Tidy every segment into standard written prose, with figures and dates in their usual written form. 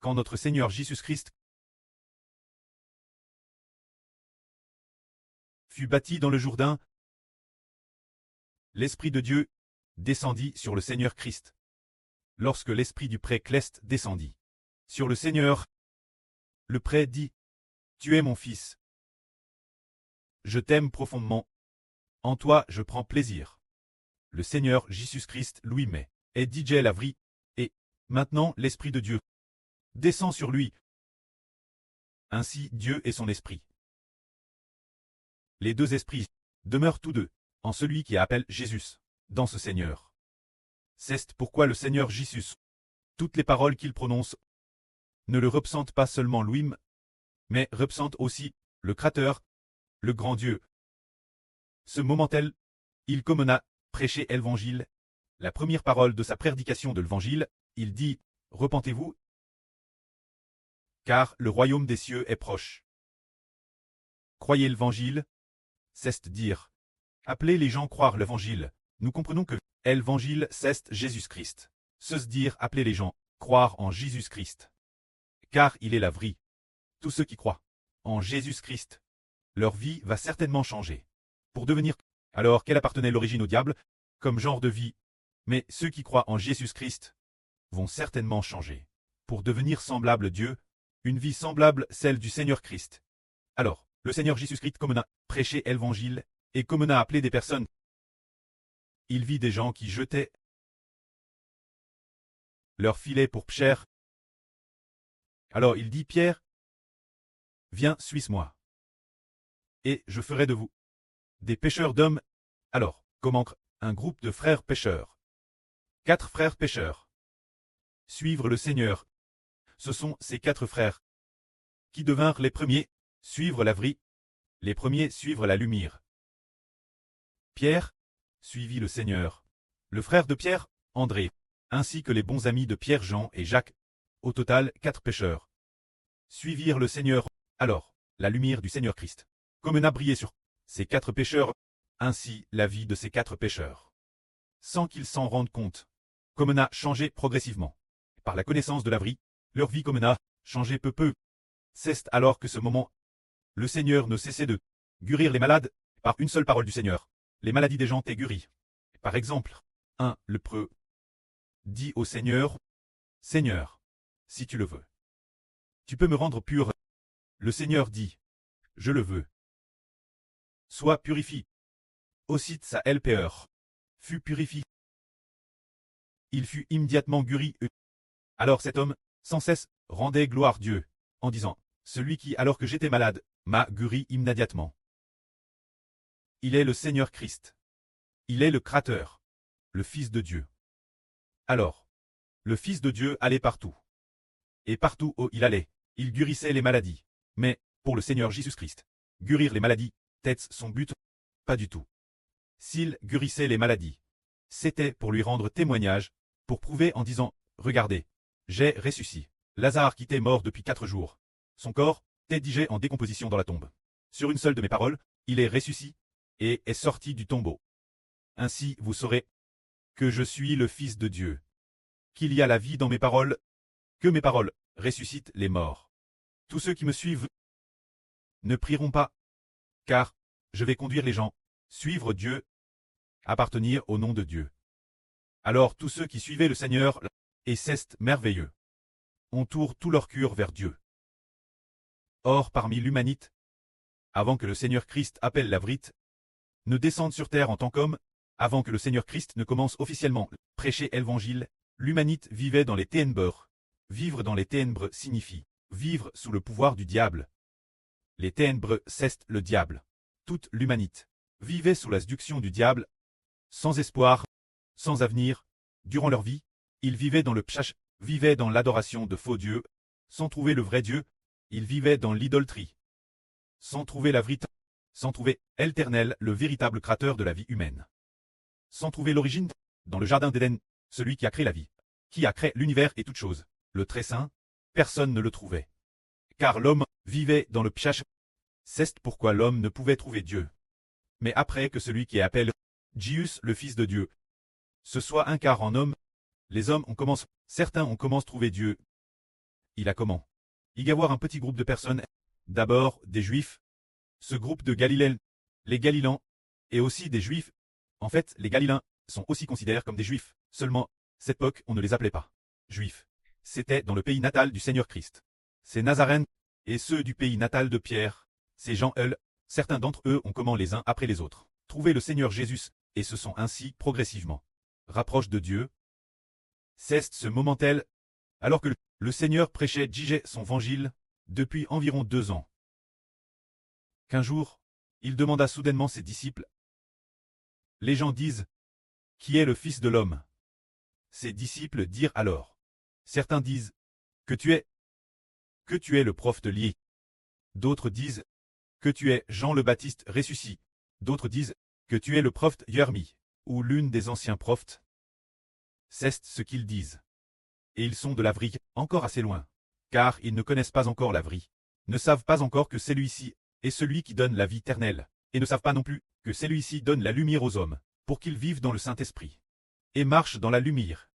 quand notre Seigneur Jésus-Christ fut baptisé dans le Jourdain, l'Esprit de Dieu descendit sur le Seigneur Christ. Lorsque l'Esprit du prêtre Cleste descendit sur le Seigneur, le prêtre dit, « Tu es mon fils. Je t'aime profondément. En toi je prends plaisir. » Le Seigneur Jésus-Christ lui-même est DJ la vie, et maintenant l'Esprit de Dieu descend sur lui. Ainsi Dieu et son Esprit. Les deux esprits demeurent tous deux en celui qui appelle Jésus, dans ce Seigneur. C'est pourquoi le Seigneur Jésus, toutes les paroles qu'il prononce, ne le représentent pas seulement lui-même, mais représentent aussi le Créateur, le grand Dieu. Ce moment-là, il commença prêcher l'évangile. La première parole de sa prédication de l'évangile, il dit, « Repentez-vous, car le royaume des cieux est proche. » Croyez l'évangile, c'est dire. Appelez les gens croire l'évangile. Nous comprenons que l'évangile c'est Jésus-Christ. C'est dire appeler les gens croire en Jésus-Christ. Car il est la vraie. Tous ceux qui croient en Jésus-Christ, leur vie va certainement changer. Pour devenir alors qu'elle appartenait l'origine au diable, comme genre de vie, mais ceux qui croient en Jésus-Christ vont certainement changer. Pour devenir semblable à Dieu, une vie semblable celle du Seigneur Christ. Alors, le Seigneur Jésus-Christ commença prêcher l'évangile et commença appeler des personnes. Il vit des gens qui jetaient leur filet pour pêcher. Alors il dit, Pierre, viens, suis-moi, et je ferai de vous des pêcheurs d'hommes. Alors, comment un groupe de frères pêcheurs, 4 frères pêcheurs, suivre le Seigneur. Ce sont ces 4 frères qui devinrent les premiers, suivre la vraie, les premiers suivre la lumière. Pierre suivit le Seigneur, le frère de Pierre, André, ainsi que les bons amis de Pierre, Jean et Jacques, au total 4 pêcheurs, suivirent le Seigneur. Alors, la lumière du Seigneur Christ commença à briller sur ces 4 pêcheurs, ainsi la vie de ces 4 pêcheurs, sans qu'ils s'en rendent compte, commença à changer progressivement. Par la connaissance de la vraie, leur vie commença à changer peu à peu. C'est alors que ce moment, le Seigneur ne cessait de guérir les malades, par une seule parole du Seigneur. Les maladies des gens étaient guéries. Par exemple, un lépreux dit au Seigneur, « Seigneur, si tu le veux, tu peux me rendre pur. » Le Seigneur dit, « Je le veux. Sois purifié. » Aussitôt sa LPR fut purifié. Il fut immédiatement guéri. Alors cet homme, sans cesse, rendait gloire à Dieu, en disant, « Celui qui, alors que j'étais malade, m'a guéri immédiatement. » Il est le Seigneur Christ. Il est le Créateur, le Fils de Dieu. Alors, le Fils de Dieu allait partout. Et partout où il allait, il guérissait les maladies. Mais, pour le Seigneur Jésus-Christ, guérir les maladies, c'est son but? Pas du tout. S'il guérissait les maladies, c'était pour lui rendre témoignage, pour prouver en disant, « Regardez, j'ai ressuscité Lazare qui était mort depuis 4 jours. Son corps était déjà en décomposition dans la tombe. Sur une seule de mes paroles, il est ressuscité et est sorti du tombeau. Ainsi vous saurez que je suis le Fils de Dieu, qu'il y a la vie dans mes paroles, que mes paroles ressuscitent les morts. Tous ceux qui me suivent ne prieront pas, car je vais conduire les gens, suivre Dieu, appartenir au nom de Dieu. » Alors tous ceux qui suivaient le Seigneur, et c'est merveilleux, on tourne tout leur cœur vers Dieu. Or parmi l'humanité, avant que le Seigneur Christ appelle la vrite, ne descende sur terre en tant qu'homme, avant que le Seigneur Christ ne commence officiellement à prêcher l'évangile, l'humanité vivait dans les ténèbres. Vivre dans les ténèbres signifie vivre sous le pouvoir du diable. Les ténèbres, c'est le diable. Toute l'humanité vivait sous la séduction du diable, sans espoir, sans avenir. Durant leur vie, ils vivaient dans le pchach, vivaient dans l'adoration de faux dieux, sans trouver le vrai Dieu, ils vivaient dans l'idolâtrie, sans trouver la vérité, sans trouver l'Éternel, le véritable créateur de la vie humaine. Sans trouver l'origine, dans le jardin d'Éden, celui qui a créé la vie, qui a créé l'univers et toutes choses, le très saint, personne ne le trouvait. Car l'homme vivait dans le pchach. C'est pourquoi l'homme ne pouvait trouver Dieu. Mais après que celui qui est appelé Jésus, le Fils de Dieu, se soit incarné en homme, les hommes ont commencé, certains ont commencé à trouver Dieu. il a comment y avoir un petit groupe de personnes, d'abord des Juifs, ce groupe de Galiléens, les Galilans, et aussi des Juifs. En fait, les Galiléens sont aussi considérés comme des Juifs, seulement, cette époque, on ne les appelait pas Juifs. C'était dans le pays natal du Seigneur Christ. Ces Nazaréens, et ceux du pays natal de Pierre, ces gens certains d'entre eux ont comment les uns après les autres trouvé le Seigneur Jésus, et se sont ainsi progressivement rapprochés de Dieu. C'est ce moment-là, alors que le Seigneur prêchait son évangile, depuis environ 2 ans. Qu'un jour, il demanda soudainement ses disciples. Les gens disent, qui est le Fils de l'homme? Ses disciples dirent alors. Certains disent, que tu es le prophète Élie. D'autres disent, que tu es Jean le Baptiste ressuscité. D'autres disent, que tu es le prophète Jérémie, ou l'une des anciens prophètes. C'est ce qu'ils disent. Et ils sont de la vraie, encore assez loin. Car ils ne connaissent pas encore la vraie. Ne savent pas encore que celui-ci est celui qui donne la vie éternelle, et ne savent pas non plus que celui-ci donne la lumière aux hommes, pour qu'ils vivent dans le Saint-Esprit, et marchent dans la lumière.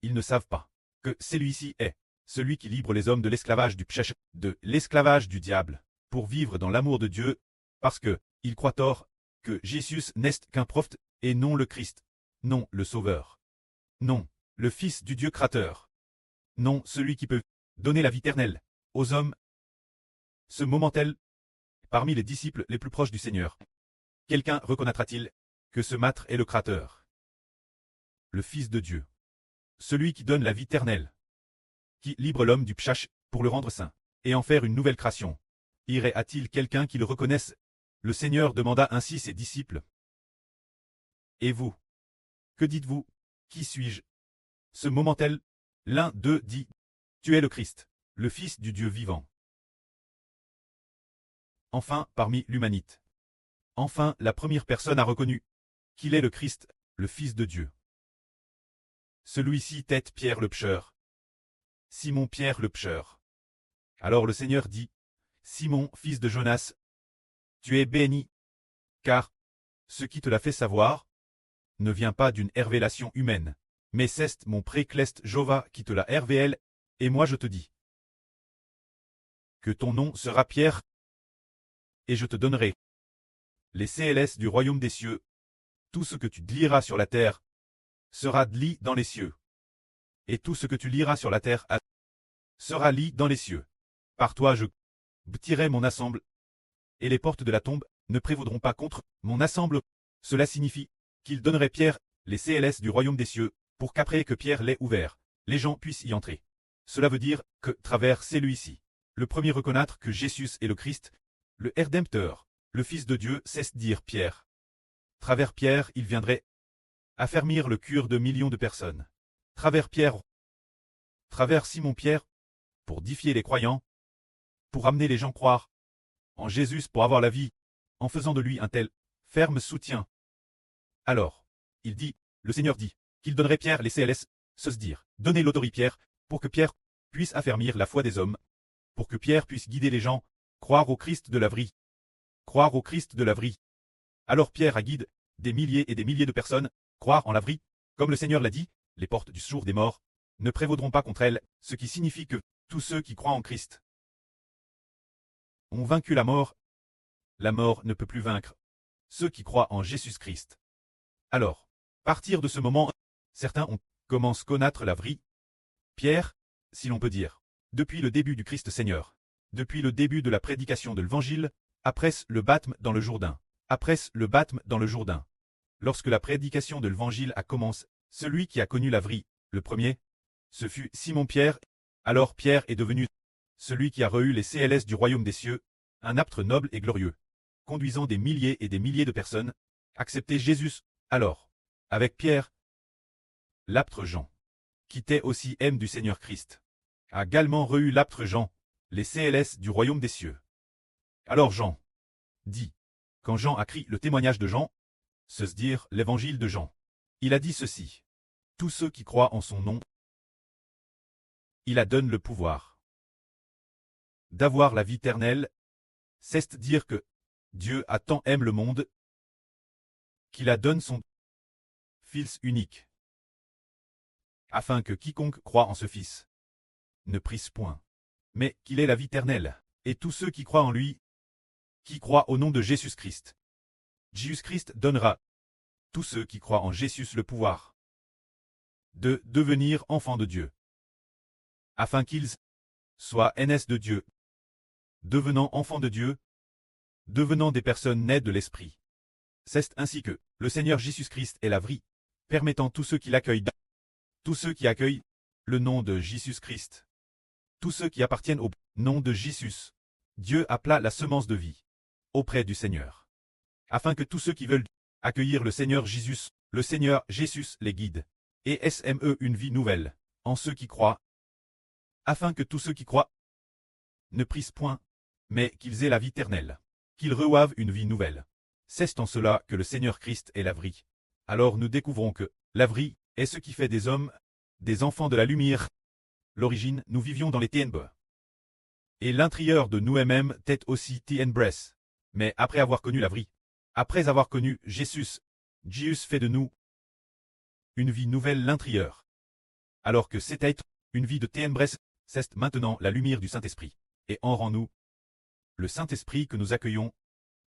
Ils ne savent pas que celui-ci est celui qui libère les hommes de l'esclavage du péché, de l'esclavage du diable, pour vivre dans l'amour de Dieu, parce que ils croient tort que Jésus n'est qu'un prophète, et non le Christ, non le Sauveur, non le Fils du Dieu créateur, non celui qui peut donner la vie éternelle aux hommes. Ce moment-là, parmi les disciples les plus proches du Seigneur, quelqu'un reconnaîtra-t-il que ce maître est le Créateur, le Fils de Dieu, celui qui donne la vie éternelle, qui libère l'homme du péché pour le rendre saint, et en faire une nouvelle création? Irait-il quelqu'un qui le reconnaisse? Le Seigneur demanda ainsi ses disciples. Et vous? Que dites-vous? Qui suis-je? Ce moment-là, l'un d'eux dit, tu es le Christ, le Fils du Dieu vivant. Enfin, parmi l'humanité. Enfin, la première personne a reconnu qu'il est le Christ, le Fils de Dieu. Celui-ci était Pierre le pêcheur. Simon Pierre le pêcheur. Alors le Seigneur dit, Simon, fils de Jonas, tu es béni, car ce qui te l'a fait savoir ne vient pas d'une révélation humaine, mais c'est mon précleste Jova qui te l'a révélé, et moi je te dis que ton nom sera Pierre, et je te donnerai les CLS du royaume des cieux. Tout ce que tu liras sur la terre sera li dans les cieux, et tout ce que tu liras sur la terre sera li dans les cieux. Par toi je bâtirai mon assemble, et les portes de la tombe ne prévaudront pas contre mon assemble. Cela signifie qu'il donnerait Pierre les CLS du royaume des cieux, pour qu'après que Pierre l'ait ouvert, les gens puissent y entrer. Cela veut dire que, travers celui-ci, le premier reconnaître que Jésus est le Christ, le Rédempteur, le Fils de Dieu, cesse dire Pierre. Travers Pierre, il viendrait affermir le cœur de millions de personnes. Travers Pierre, travers Simon-Pierre, pour défier les croyants, pour amener les gens croire en Jésus pour avoir la vie, en faisant de lui un tel ferme soutien. Alors, le Seigneur dit, qu'il donnerait Pierre les CLS, se dire, donner l'autorité Pierre, pour que Pierre puisse affermir la foi des hommes, pour que Pierre puisse guider les gens, croire au Christ de la vraie. Croire au Christ de la vraie. Alors Pierre a guide des milliers et des milliers de personnes, croire en la vraie, comme le Seigneur l'a dit, les portes du jour des morts ne prévaudront pas contre elle, ce qui signifie que tous ceux qui croient en Christ ont vaincu la mort. La mort ne peut plus vaincre ceux qui croient en Jésus-Christ. Alors, partir de ce moment, certains commencent à connaître la vraie Pierre, si l'on peut dire, depuis le début du Christ Seigneur, depuis le début de la prédication de l'Évangile, après le baptême dans le Jourdain, après le baptême dans le Jourdain. Lorsque la prédication de l'Évangile a commencé, celui qui a connu la vraie, le premier, ce fut Simon-Pierre. Alors Pierre est devenu celui qui a reçu les CLS du royaume des cieux, un apôtre noble et glorieux, conduisant des milliers et des milliers de personnes, accepter Jésus. Alors, avec Pierre, l'apôtre Jean, qui était aussi M du Seigneur Christ, a également reçu l'apôtre Jean, les CLS du royaume des cieux. Alors Jean dit, quand Jean a écrit le témoignage de Jean, se dire l'évangile de Jean, il a dit ceci, tous ceux qui croient en son nom, il a donné le pouvoir d'avoir la vie éternelle, c'est dire que Dieu a tant aimé le monde qu'il a donné son Fils unique, afin que quiconque croit en ce Fils ne prise point mais qu'il est la vie éternelle, et tous ceux qui croient en lui, qui croient au nom de Jésus-Christ. Jésus-Christ donnera tous ceux qui croient en Jésus le pouvoir de devenir enfants de Dieu, afin qu'ils soient NS de Dieu, devenant enfants de Dieu, devenant des personnes nées de l'Esprit. C'est ainsi que le Seigneur Jésus-Christ est la vie, permettant tous ceux qui l'accueillent, tous ceux qui accueillent le nom de Jésus-Christ, tous ceux qui appartiennent au nom de Jésus. Dieu appela la semence de vie auprès du Seigneur, afin que tous ceux qui veulent accueillir le Seigneur Jésus les guide, et SME une vie nouvelle, en ceux qui croient, afin que tous ceux qui croient ne prisent point, mais qu'ils aient la vie éternelle, qu'ils reçoivent une vie nouvelle. C'est en cela que le Seigneur Christ est la vie. Alors nous découvrons que la vie est ce qui fait des hommes, des enfants de la lumière. L'origine, nous vivions dans les ténèbres. Et l'intérieur de nous-mêmes était aussi ténèbres. Mais après avoir connu la vie, après avoir connu Jésus fait de nous une vie nouvelle l'intérieur. Alors que c'était une vie de ténèbres, c'est maintenant la lumière du Saint-Esprit. Et en rend-nous le Saint-Esprit que nous accueillons.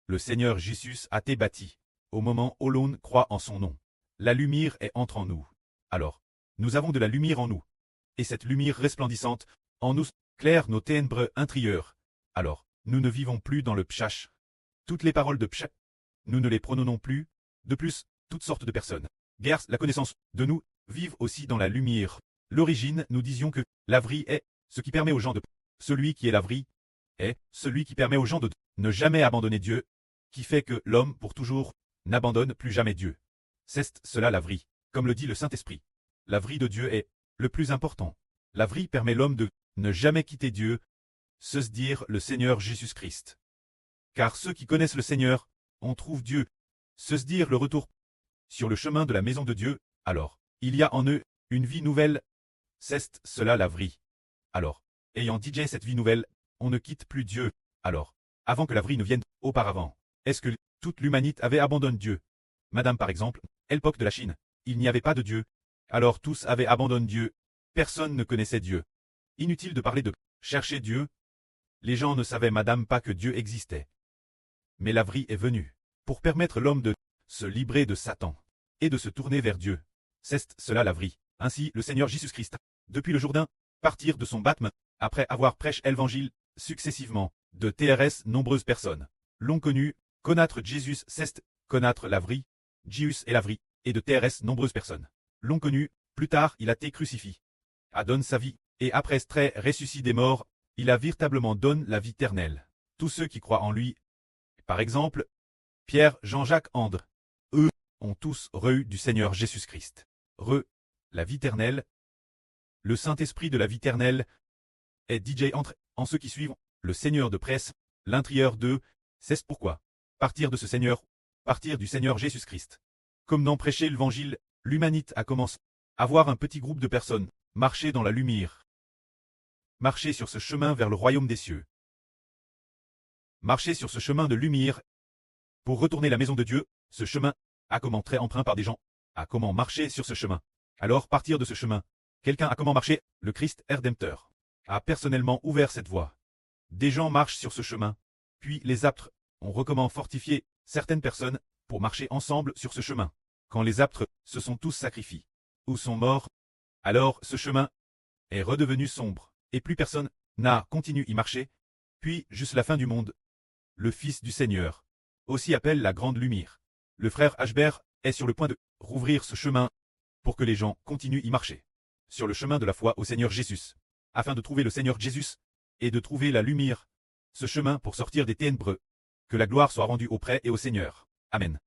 Le Seigneur Jésus a été bâti. Au moment où l'on croit en son nom, la lumière est entre en nous. Alors, nous avons de la lumière en nous. Et cette lumière resplendissante, en nous, claire nos ténèbres intérieures. Alors, nous ne vivons plus dans le pshach. Toutes les paroles de pshach, nous ne les prononçons plus. De plus, toutes sortes de personnes, guère la connaissance de nous, vivent aussi dans la lumière. L'origine, nous disions que la vie est ce qui permet aux gens de... Celui qui est la vie est celui qui permet aux gens de ne jamais abandonner Dieu, qui fait que l'homme, pour toujours, n'abandonne plus jamais Dieu. C'est cela la vie, comme le dit le Saint-Esprit. La vie de Dieu est le plus important. La vie permet l'homme de ne jamais quitter Dieu, se dire le Seigneur Jésus-Christ. Car ceux qui connaissent le Seigneur, on trouve Dieu, se dire le retour sur le chemin de la maison de Dieu, alors, il y a en eux une vie nouvelle. C'est cela la vie. Alors, ayant dit cette vie nouvelle, on ne quitte plus Dieu. Alors, avant que la vie ne vienne, auparavant, est-ce que toute l'humanité avait abandonné Dieu? Madame par exemple, à l'époque de la Chine, il n'y avait pas de Dieu. Alors tous avaient abandonné Dieu. Personne ne connaissait Dieu. Inutile de parler de chercher Dieu. Les gens ne savaient madame pas que Dieu existait. Mais la vie est venue pour permettre l'homme de se libérer de Satan et de se tourner vers Dieu. C'est cela la vie. Ainsi, le Seigneur Jésus-Christ, depuis le Jourdain, partir de son baptême, après avoir prêché l'évangile, successivement, de TRS nombreuses personnes l'ont connu, connaître Jésus, c'est connaître la vie, Jésus est la vie, et de TRS nombreuses personnes l'ont connu, plus tard il a été crucifié, a donné sa vie, et après être ressuscité des morts, il a véritablement donné la vie éternelle. Tous ceux qui croient en lui, par exemple, Pierre, Jean-Jacques, André, eux, ont tous reçu du Seigneur Jésus-Christ. La vie éternelle. Le Saint-Esprit de la vie éternelle est DJ entre en ceux qui suivent le Seigneur de presse, l'intérieur d'eux, c'est pourquoi, partir de ce Seigneur, partir du Seigneur Jésus-Christ. Comme dans prêcher l'évangile, l'humanité a commencé à voir un petit groupe de personnes marcher dans la lumière, marcher sur ce chemin vers le royaume des cieux, marcher sur ce chemin de lumière pour retourner la maison de Dieu. Ce chemin a comment très emprunt par des gens, a comment marcher sur ce chemin. Alors partir de ce chemin, quelqu'un a comment marcher, le Christ Rédempteur a personnellement ouvert cette voie. Des gens marchent sur ce chemin, puis les apôtres ont recommandé fortifier certaines personnes pour marcher ensemble sur ce chemin. Quand les apôtres se sont tous sacrifiés ou sont morts, alors ce chemin est redevenu sombre, et plus personne n'a continué y marcher, puis juste la fin du monde. Le Fils du Seigneur aussi appelle la grande lumière. Le frère Ashbert est sur le point de rouvrir ce chemin pour que les gens continuent y marcher sur le chemin de la foi au Seigneur Jésus, afin de trouver le Seigneur Jésus et de trouver la lumière, ce chemin pour sortir des ténèbres. Que la gloire soit rendue auprès et au Seigneur. Amen.